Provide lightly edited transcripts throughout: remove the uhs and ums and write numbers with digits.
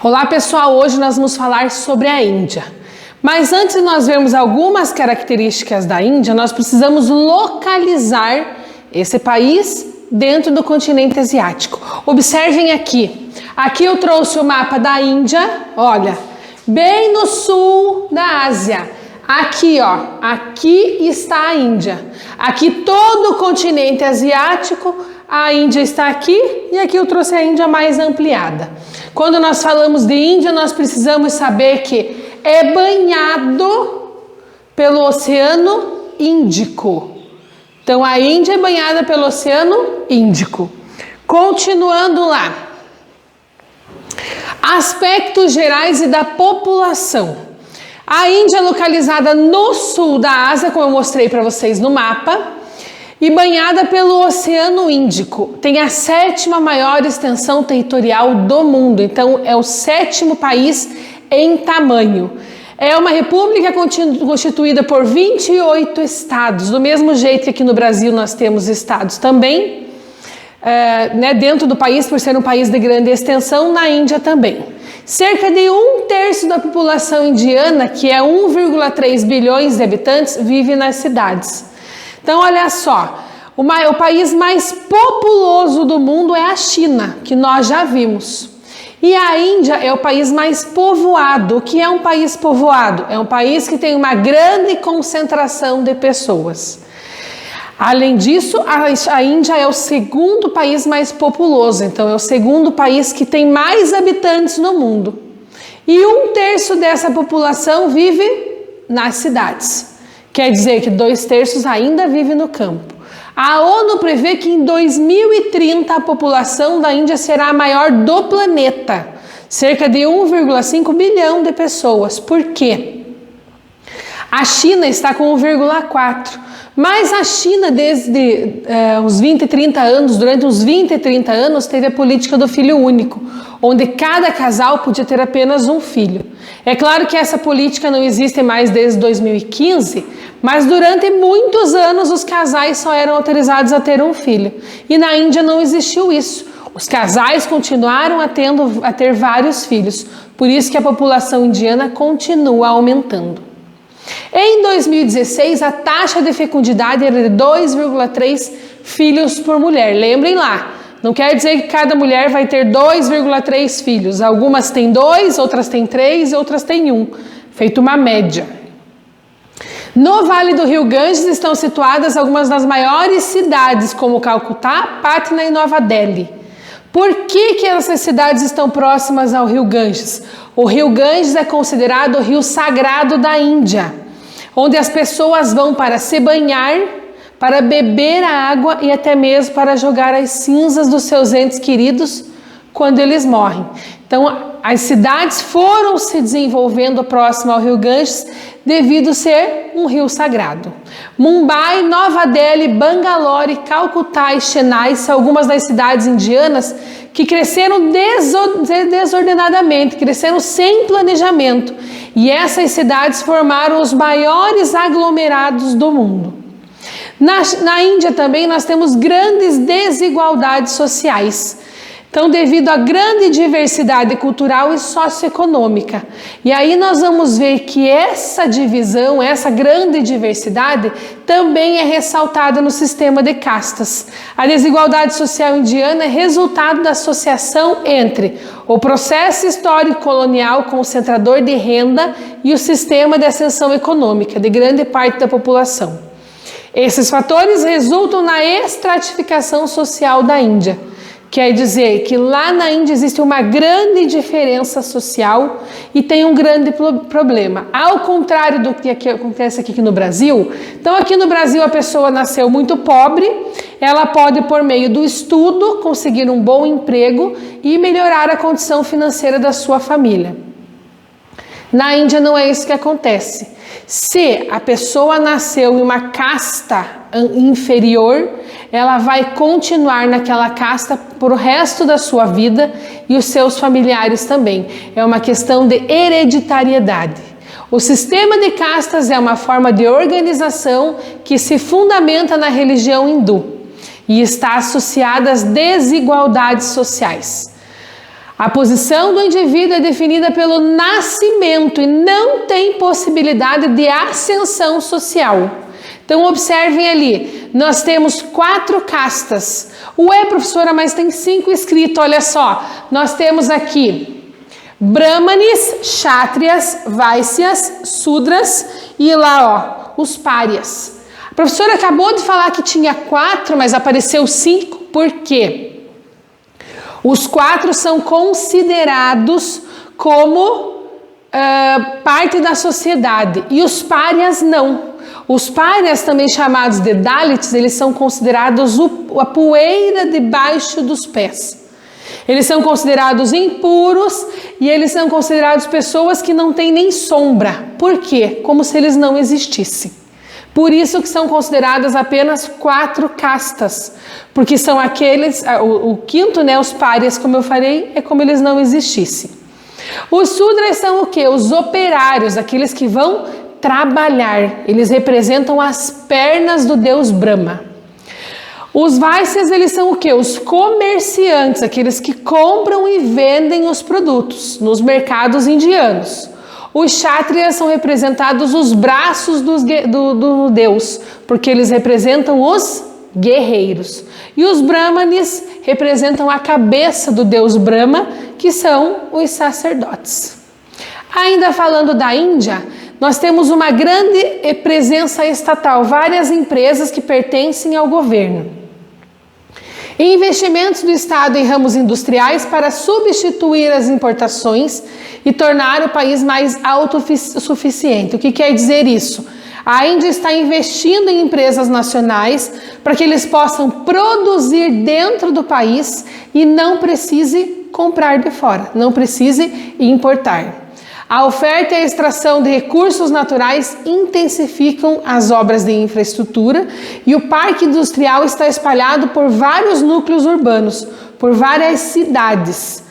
Olá pessoal, hoje nós vamos falar sobre a Índia. Mas antes de nós vermos algumas características da Índia, nós precisamos localizar esse país dentro do continente asiático. Observem aqui. Aqui eu trouxe o mapa da Índia, olha, bem no sul da Ásia. Aqui, ó, aqui está a Índia. Aqui todo o continente asiático, a Índia está aqui e aqui eu trouxe a Índia mais ampliada. Quando nós falamos de Índia, nós precisamos saber que é banhado pelo Oceano Índico. Então, a Índia é banhada pelo Oceano Índico. Continuando lá. Aspectos gerais e da população. A Índia é localizada no sul da Ásia, como eu mostrei para vocês no mapa, e banhada pelo Oceano Índico. Tem a 7ª maior extensão territorial do mundo, então é o 7º país em tamanho. É uma república constituída por 28 estados, do mesmo jeito que aqui no Brasil nós temos estados também, dentro do país, por ser um país de grande extensão, na Índia também. Cerca de 1/3 da população indiana, que é 1,3 bilhões de habitantes, vive nas cidades. Então, olha só, o país mais populoso do mundo é a China, que nós já vimos. E a Índia é o país mais povoado. O que é um país povoado? É um país que tem uma grande concentração de pessoas. Além disso, a Índia é o 2º país mais populoso, então é o 2º país que tem mais habitantes no mundo. E 1/3 dessa população vive nas cidades. Quer dizer que 2/3 ainda vive no campo. A ONU prevê que em 2030 a população da Índia será a maior do planeta, cerca de 1,5 bilhão de pessoas. Por quê? A China está com 1,4. Mas a China, desde uns 20, 30 anos, durante uns 20 e 30 anos, teve a política do filho único, onde cada casal podia ter apenas um filho. É claro que essa política não existe mais desde 2015, mas durante muitos anos os casais só eram autorizados a ter um filho. E na Índia não existiu isso. Os casais continuaram a ter vários filhos, por isso que a população indiana continua aumentando. Em 2016, a taxa de fecundidade era de 2,3 filhos por mulher. Lembrem lá, não quer dizer que cada mulher vai ter 2,3 filhos. Algumas têm 2, outras têm 3 e outras têm 1. Feito uma média. No Vale do Rio Ganges estão situadas algumas das maiores cidades, como Calcutá, Patna e Nova Delhi. Por que essas cidades estão próximas ao Rio Ganges? O Rio Ganges é considerado o rio sagrado da Índia, onde as pessoas vão para se banhar, para beber a água e até mesmo para jogar as cinzas dos seus entes queridos quando eles morrem. Então, as cidades foram se desenvolvendo próximo ao Rio Ganges devido ser um rio sagrado. Mumbai, Nova Delhi, Bangalore, Calcutá e Chennai são algumas das cidades indianas que cresceram desordenadamente, cresceram sem planejamento. E essas cidades formaram os maiores aglomerados do mundo. Na Índia também nós temos grandes desigualdades sociais. Então, devido à grande diversidade cultural e socioeconômica. E aí nós vamos ver que essa divisão, essa grande diversidade, também é ressaltada no sistema de castas. A desigualdade social indiana é resultado da associação entre o processo histórico colonial concentrador de renda e o sistema de ascensão econômica de grande parte da população. Esses fatores resultam na estratificação social da Índia. Quer dizer que lá na Índia existe uma grande diferença social e tem um grande problema. Ao contrário do que acontece aqui no Brasil, então aqui no Brasil a pessoa nasceu muito pobre, ela pode por meio do estudo conseguir um bom emprego e melhorar a condição financeira da sua família. Na Índia não é isso que acontece. Se a pessoa nasceu em uma casta inferior, ela vai continuar naquela casta por o resto da sua vida e os seus familiares também. É uma questão de hereditariedade. O sistema de castas é uma forma de organização que se fundamenta na religião hindu e está associada às desigualdades sociais. A posição do indivíduo é definida pelo nascimento e não tem possibilidade de ascensão social. Então, observem ali, nós temos 4 castas. Ué, professora, mas tem 5 escrito, olha só. Nós temos aqui Brahmanes, Kshatriyas, Vaisyas, Sudras e lá, ó, os párias. A professora acabou de falar que tinha 4, mas apareceu 5, por quê? Os 4 são considerados como parte da sociedade e os párias não. Os párias, também chamados de Dalits, eles são considerados a poeira debaixo dos pés. Eles são considerados impuros e eles são considerados pessoas que não têm nem sombra. Por quê? Como se eles não existissem. Por isso que são consideradas apenas 4 castas, porque são aqueles, o quinto, né, os párias, como eu falei, é como eles não existissem. Os Sudras são o quê? Os operários, aqueles que vão trabalhar, eles representam as pernas do deus Brahma. Os Vaisyas, eles são o quê? Os comerciantes, aqueles que compram e vendem os produtos nos mercados indianos. Os Kshatriyas são representados os braços do deus, porque eles representam os guerreiros. E os Brahmanes representam a cabeça do deus Brahma, que são os sacerdotes. Ainda falando da Índia, nós temos uma grande presença estatal, várias empresas que pertencem ao governo. Investimentos do Estado em ramos industriais para substituir as importações e tornar o país mais autossuficiente. O que quer dizer isso? A Índia está investindo em empresas nacionais para que eles possam produzir dentro do país e não precise comprar de fora, não precise importar. A oferta e a extração de recursos naturais intensificam as obras de infraestrutura e o parque industrial está espalhado por vários núcleos urbanos, por várias cidades.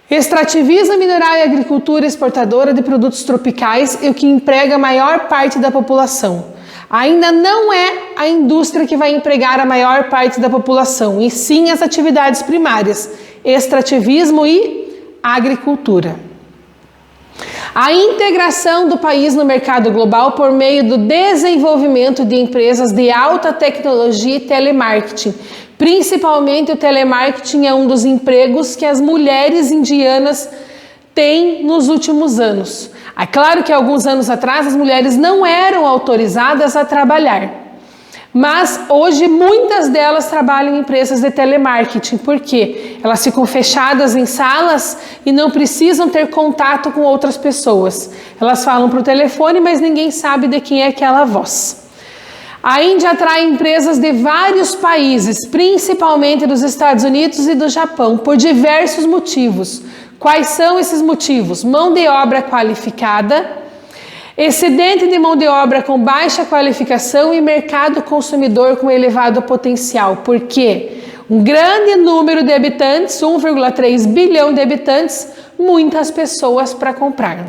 Extrativismo mineral e agricultura exportadora de produtos tropicais é o que emprega a maior parte da população. Ainda não é a indústria que vai empregar a maior parte da população, e sim as atividades primárias, extrativismo e agricultura. A integração do país no mercado global por meio do desenvolvimento de empresas de alta tecnologia e telemarketing. Principalmente o telemarketing é um dos empregos que as mulheres indianas têm nos últimos anos. É claro que alguns anos atrás as mulheres não eram autorizadas a trabalhar. Mas hoje muitas delas trabalham em empresas de telemarketing, porque elas ficam fechadas em salas e não precisam ter contato com outras pessoas. Elas falam por telefone, mas ninguém sabe de quem é aquela voz. A Índia atrai empresas de vários países, principalmente dos Estados Unidos e do Japão, por diversos motivos. Quais são esses motivos? Mão de obra qualificada, excedente de mão de obra com baixa qualificação e mercado consumidor com elevado potencial. Por quê? Um grande número de habitantes, 1,3 bilhão de habitantes, muitas pessoas para comprar.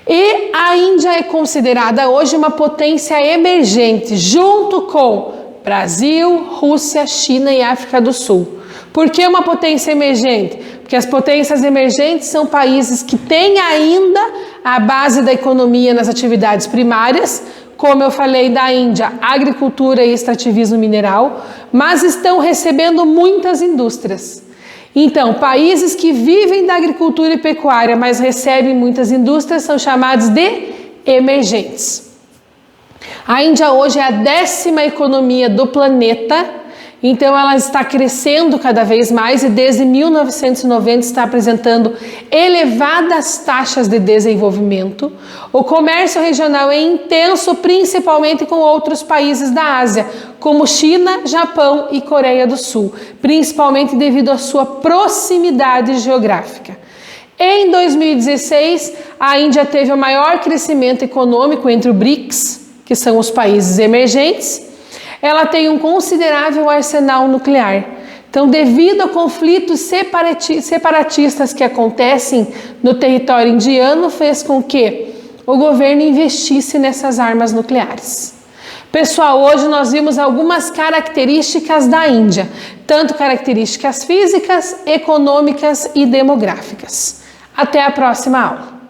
E a Índia é considerada hoje uma potência emergente, junto com Brasil, Rússia, China e África do Sul. Por que uma potência emergente? Porque as potências emergentes são países que têm ainda a base da economia nas atividades primárias, como eu falei da Índia, agricultura e extrativismo mineral, mas estão recebendo muitas indústrias. Então, países que vivem da agricultura e pecuária, mas recebem muitas indústrias, são chamados de emergentes. A Índia hoje é a 10ª economia do planeta, então ela está crescendo cada vez mais e desde 1990 está apresentando elevadas taxas de desenvolvimento. O comércio regional é intenso, principalmente com outros países da Ásia, como China, Japão e Coreia do Sul, principalmente devido à sua proximidade geográfica. Em 2016, a Índia teve o maior crescimento econômico entre o BRICS, que são os países emergentes. Ela tem um considerável arsenal nuclear. Então, devido a conflitos separatistas que acontecem no território indiano, fez com que o governo investisse nessas armas nucleares. Pessoal, hoje nós vimos algumas características da Índia, tanto características físicas, econômicas e demográficas. Até a próxima aula!